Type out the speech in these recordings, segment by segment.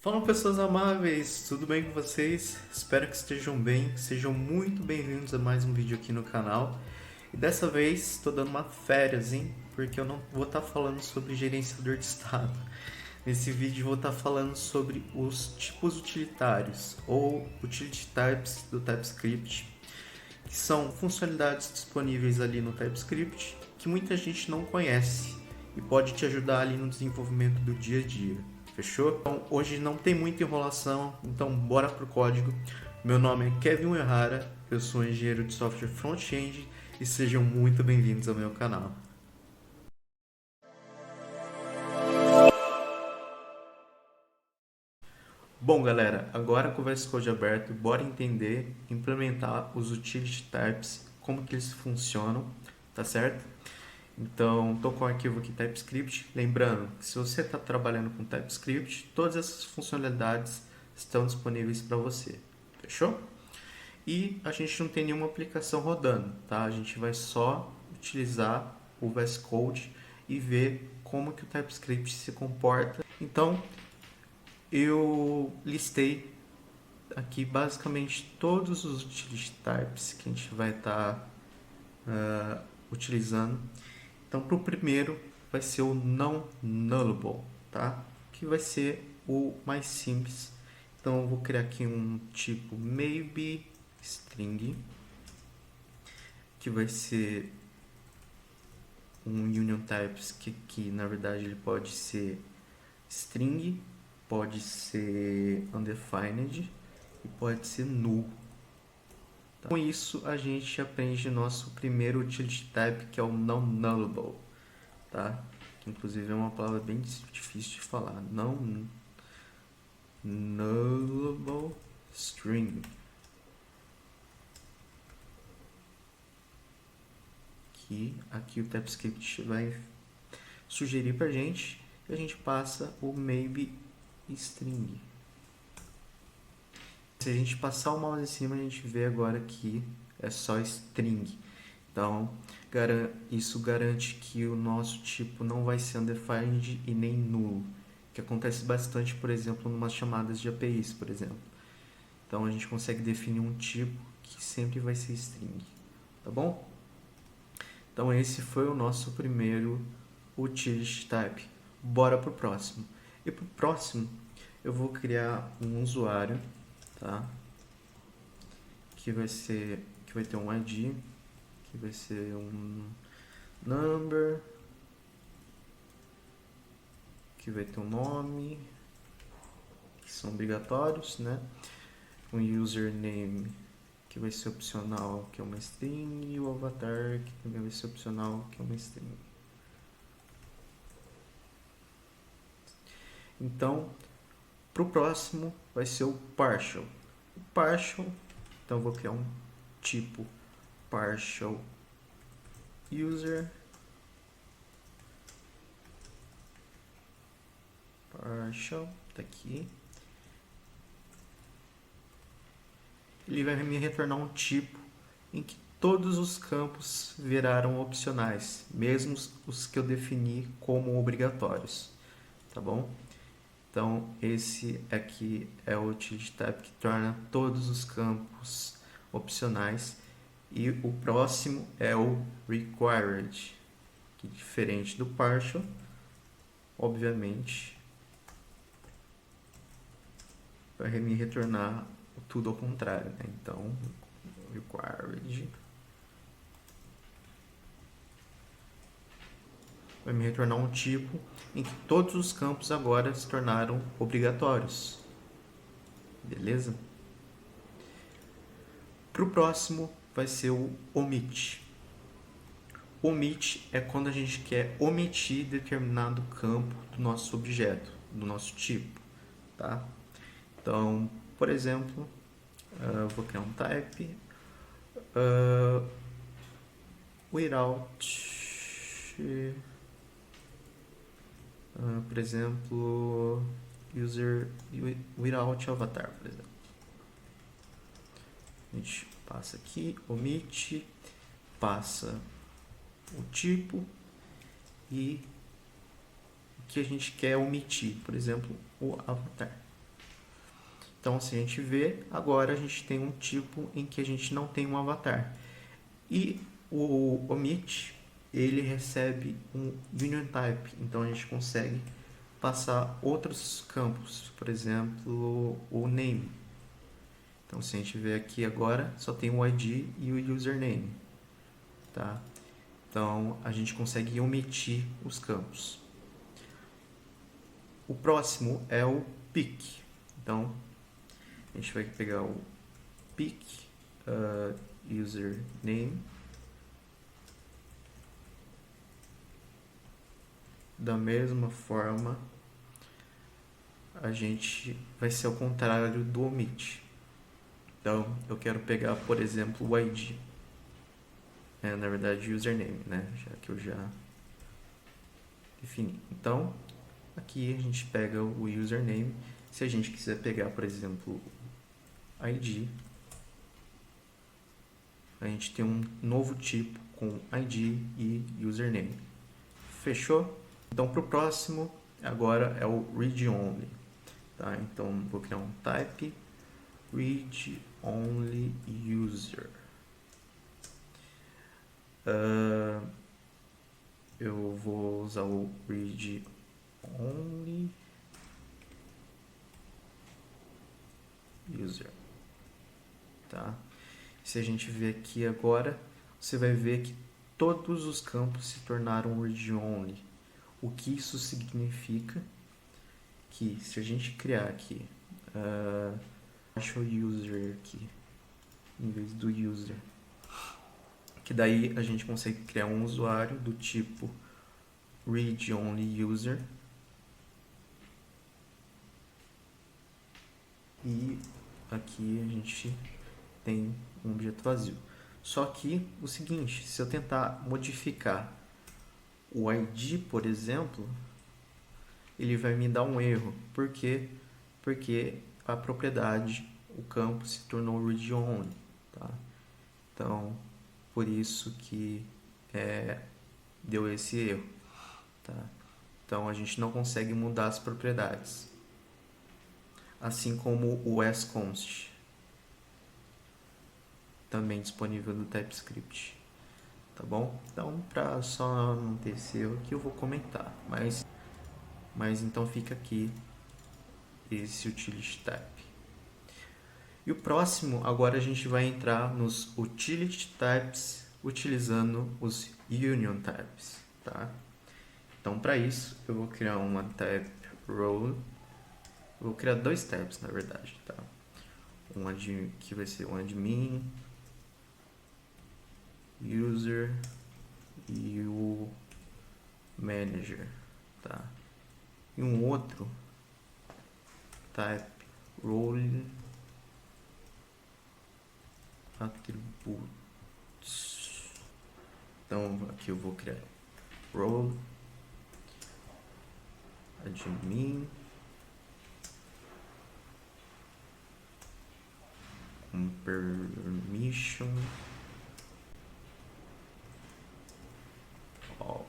Fala pessoas amáveis, tudo bem com vocês? Espero que estejam bem, sejam muito bem-vindos a mais um vídeo aqui no canal. E dessa vez estou dando uma férias, hein? Porque eu não vou estar falando sobre gerenciador de estado. Nesse vídeo eu vou estar falando sobre os tipos utilitários ou utility types do TypeScript, que são funcionalidades disponíveis ali no TypeScript que muita gente não conhece e pode te ajudar ali no desenvolvimento do dia a dia. Fechou? Então, hoje não tem muita enrolação, então bora pro código. Meu nome é Kevin Uehara, eu sou engenheiro de software front-end e sejam muito bem-vindos ao meu canal. Bom, galera, agora com o VS Code aberto, bora entender, implementar os utility types, como que eles funcionam, tá certo? Então, estou com o arquivo aqui TypeScript. Lembrando que se você está trabalhando com TypeScript, todas essas funcionalidades estão disponíveis para você. Fechou? E a gente não tem nenhuma aplicação rodando, tá? A gente vai só utilizar o VS Code e ver como que o TypeScript se comporta. Então, eu listei aqui basicamente todos os utility types que a gente vai estar utilizando. Então, para o primeiro, vai ser o não nullable, tá? Que vai ser o mais simples. Então, eu vou criar aqui um tipo maybe string, que vai ser um union types que na verdade ele pode ser string, pode ser undefined e pode ser null. Então, com isso, a gente aprende nosso primeiro utility type, que é o não nullable, tá? Que inclusive é uma palavra bem difícil de falar. Não nullable string. Que aqui o TypeScript vai sugerir pra gente que a gente passa o maybe string. Se a gente passar o mouse em cima, a gente vê agora que é só string. Então, isso garante que o nosso tipo não vai ser undefined e nem nulo, que acontece bastante, por exemplo, em umas chamadas de APIs, por exemplo. Então, a gente consegue definir um tipo que sempre vai ser string, tá bom? Então, esse foi o nosso primeiro utility type. Bora pro próximo. E pro próximo, eu vou criar um usuário, tá? Que vai ter um ID, que vai ser um number, que vai ter um nome, que são obrigatórios, né? Um username, que vai ser opcional, que é uma string, e o avatar, que também vai ser opcional, que é uma string. Então, para o próximo vai ser o partial. O partial, então eu vou criar um tipo partial user, partial, tá aqui. Ele vai me retornar um tipo em que todos os campos viraram opcionais, mesmo os que eu defini como obrigatórios, tá bom? Então, esse aqui é o utility type que torna todos os campos opcionais. E o próximo é o required, que diferente do partial, obviamente, vai me retornar tudo ao contrário, né? Então, required vai me retornar um tipo em que todos os campos agora se tornaram obrigatórios. Beleza? Para o próximo vai ser o omit. Omit é quando a gente quer omitir determinado campo do nosso objeto, do nosso tipo, tá? Então, por exemplo, vou criar um type without, por exemplo, user without avatar, por exemplo. A gente passa aqui, omite, passa o tipo e o que a gente quer omitir, por exemplo, o avatar. Então, se a gente vê, agora a gente tem um tipo em que a gente não tem um avatar. E o omit, ele recebe um union type, então a gente consegue passar outros campos, por exemplo, o name. Então, se a gente ver aqui agora, só tem o ID e o username, tá? Então, a gente consegue omitir os campos. O próximo é o pick. Então, a gente vai pegar o pick username. Da mesma forma, a gente vai ser ao contrário do omit. Então, eu quero pegar, por exemplo, o ID. Na verdade, username, né? Já que eu já defini. Então, aqui a gente pega o username. Se a gente quiser pegar, por exemplo, ID, a gente tem um novo tipo com ID e username. Fechou? Então, para o próximo, agora é o read only. Tá? Então, vou criar um type read only user. Eu vou usar o read only user. Tá? Se a gente ver aqui agora, você vai ver que todos os campos se tornaram read only. O que isso significa? Que se a gente criar aqui user aqui em vez do user, que daí a gente consegue criar um usuário do tipo read only user e aqui a gente tem um objeto vazio. Só que o seguinte, se eu tentar modificar o ID, por exemplo, ele vai me dar um erro. Por quê? Porque a propriedade, o campo se tornou read only, tá? Então, por isso que deu esse erro, tá? Então, a gente não consegue mudar as propriedades. Assim como o asConst, também disponível no TypeScript, tá bom? Então, para só não ter esse erro aqui, eu vou comentar, mas então fica aqui esse utility type. E o próximo, agora a gente vai entrar nos utility types utilizando os union types, tá? Então, para isso, eu vou criar uma type role. Eu vou criar dois types, na verdade, tá? Que vai ser um admin, user e o manager, tá? E um outro type role attributes. Então aqui eu vou criar role admin com permission all.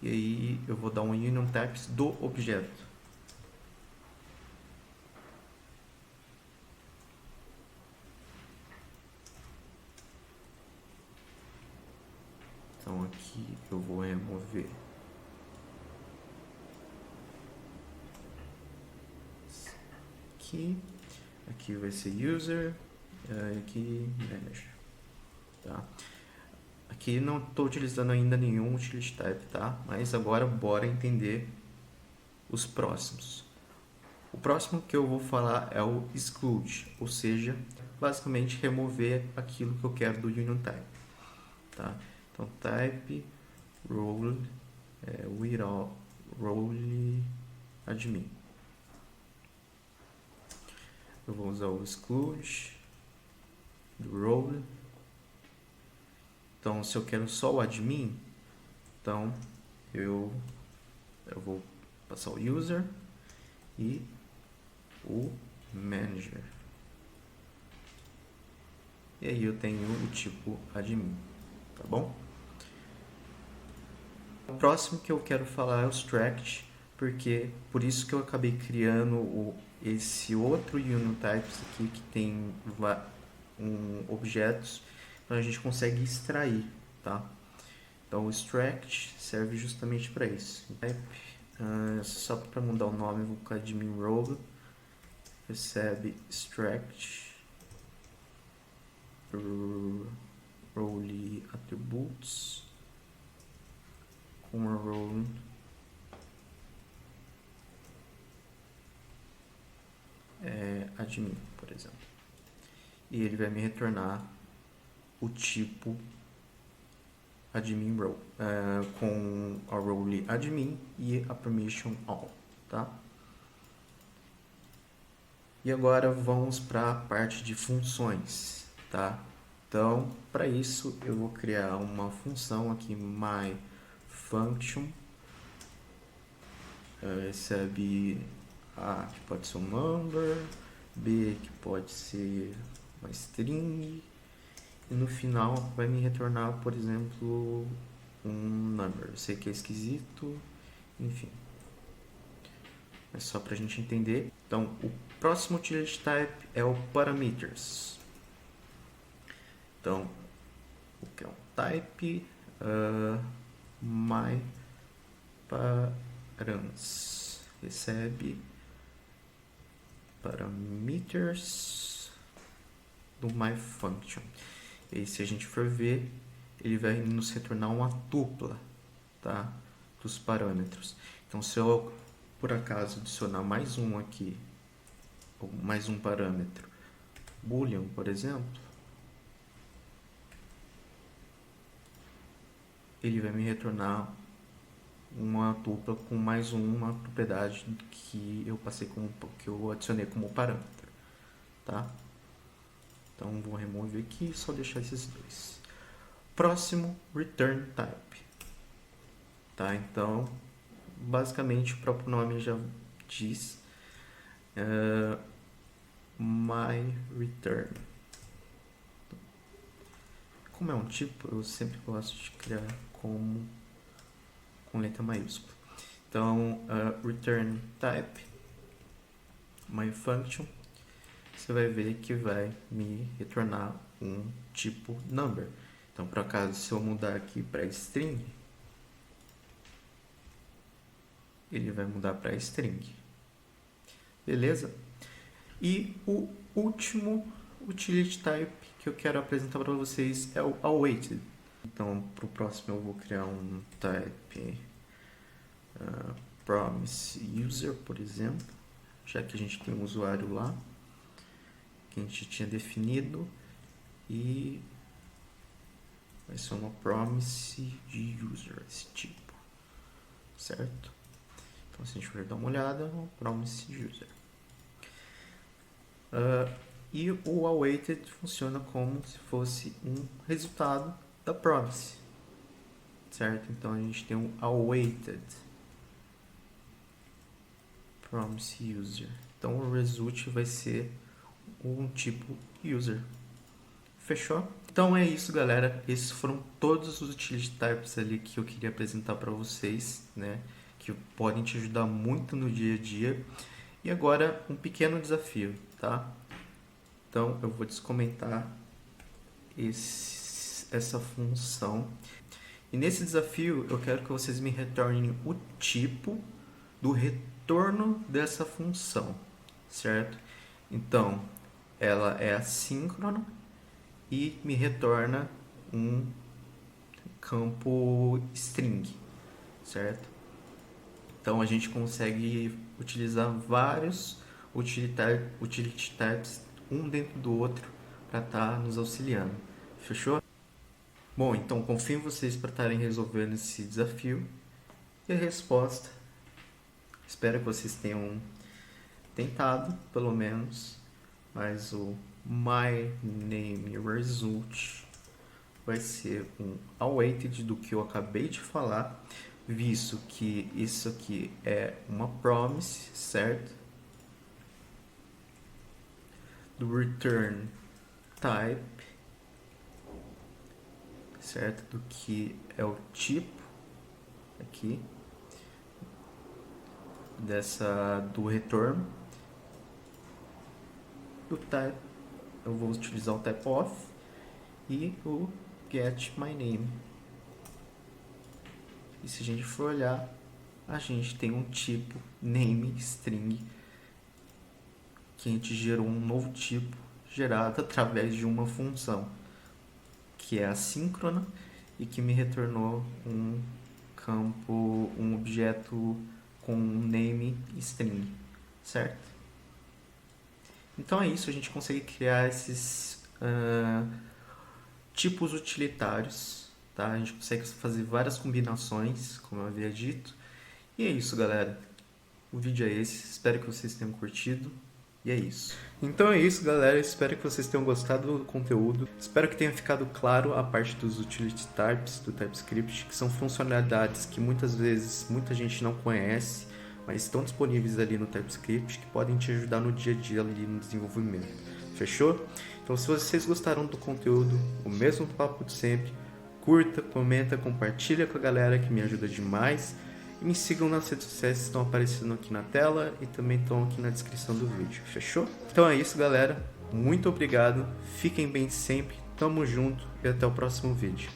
E aí eu vou dar um union types do objeto. Então aqui eu vou remover aqui vai ser user, aqui manager, tá? Aqui não estou utilizando ainda nenhum utility type, tá? Mas agora bora entender os próximos. O próximo que eu vou falar é o exclude, ou seja, basicamente remover aquilo que eu quero do union type, tá? Então type role role admin. Eu vou usar o exclude do role. Então, se eu quero só o admin, então eu vou passar o user e o manager. E aí eu tenho o tipo admin, tá bom? O próximo que eu quero falar é o extract, porque por isso que eu acabei criando esse outro UniTypes aqui que tem objetos, então a gente consegue extrair, tá? Então o extract serve justamente para isso. Só para mudar o nome, vou colocar admin role, recebe extract role attributes com a role admin, por exemplo. E ele vai me retornar o tipo admin role, com a role admin e a permission all, tá? E agora vamos para a parte de funções, tá? Então, para isso eu vou criar uma função aqui, myFunction, recebe A, que pode ser um number, B, que pode ser uma string, e no final vai me retornar, por exemplo, um number. Eu sei que é esquisito, enfim. É só para a gente entender. Então, o próximo utility type é o parameters. Então, o que é um type? myParams recebe parameters do myFunction. E aí, se a gente for ver, ele vai nos retornar uma tupla, tá? Dos parâmetros. Então, se eu por acaso adicionar mais um aqui, ou mais um parâmetro, boolean, por exemplo, ele vai me retornar uma tupla com mais uma propriedade que eu passei que eu adicionei como parâmetro, tá? Então vou remover aqui e só deixar esses dois. Próximo, return type, tá? Então basicamente o próprio nome já diz, my return. Como é um tipo, eu sempre gosto de criar com letra maiúscula. Então, return type, myFunction, você vai ver que vai me retornar um tipo number. Então, por acaso, se eu mudar aqui para string, ele vai mudar para string. Beleza? E o último utility type que eu quero apresentar para vocês é o awaited. Então, para o próximo eu vou criar um type promise user, por exemplo, já que a gente tem um usuário lá que a gente tinha definido, e vai ser uma promise de user, esse tipo, certo? Então, se a gente for dar uma olhada, uma promise de user. E o awaited funciona como se fosse um resultado da promise, certo? Então a gente tem um awaited promise user. Então o result vai ser um tipo user. Fechou? Então é isso, galera. Esses foram todos os utility types ali que eu queria apresentar para vocês, né? Que podem te ajudar muito no dia a dia. E agora um pequeno desafio, tá? Então eu vou descomentar essa função. E nesse desafio eu quero que vocês me retornem o tipo do retorno dessa função, certo? Então ela é assíncrona e me retorna um campo string, certo? Então a gente consegue utilizar vários utility types um dentro do outro para estar nos auxiliando. Fechou? Bom, então confio em vocês para estarem resolvendo esse desafio. E a resposta, espero que vocês tenham tentado, pelo menos, mas o my name result vai ser um awaited do que eu acabei de falar, visto que isso aqui é uma promise, certo? Do return type, certo? Do que é o tipo aqui. do return. O type, eu vou utilizar o type off e o get my name. E se a gente for olhar, a gente tem um tipo name string, que a gente gerou um novo tipo gerado através de uma função que é assíncrona e que me retornou um campo, um objeto com name string, certo? Então é isso, a gente consegue criar esses tipos utilitários, tá? A gente consegue fazer várias combinações, como eu havia dito. E é isso, galera. O vídeo é esse, espero que vocês tenham curtido. E é isso. Então é isso, galera. Espero que vocês tenham gostado do conteúdo. Espero que tenha ficado claro a parte dos utility types do TypeScript, que são funcionalidades que muitas vezes muita gente não conhece, mas estão disponíveis ali no TypeScript, que podem te ajudar no dia a dia ali no desenvolvimento. Fechou? Então se vocês gostaram do conteúdo, o mesmo papo de sempre, curta, comenta, compartilha com a galera, que me ajuda demais. E me sigam nas redes sociais que estão aparecendo aqui na tela e também estão aqui na descrição do vídeo, fechou? Então é isso, galera. Muito obrigado, fiquem bem sempre, tamo junto e até o próximo vídeo.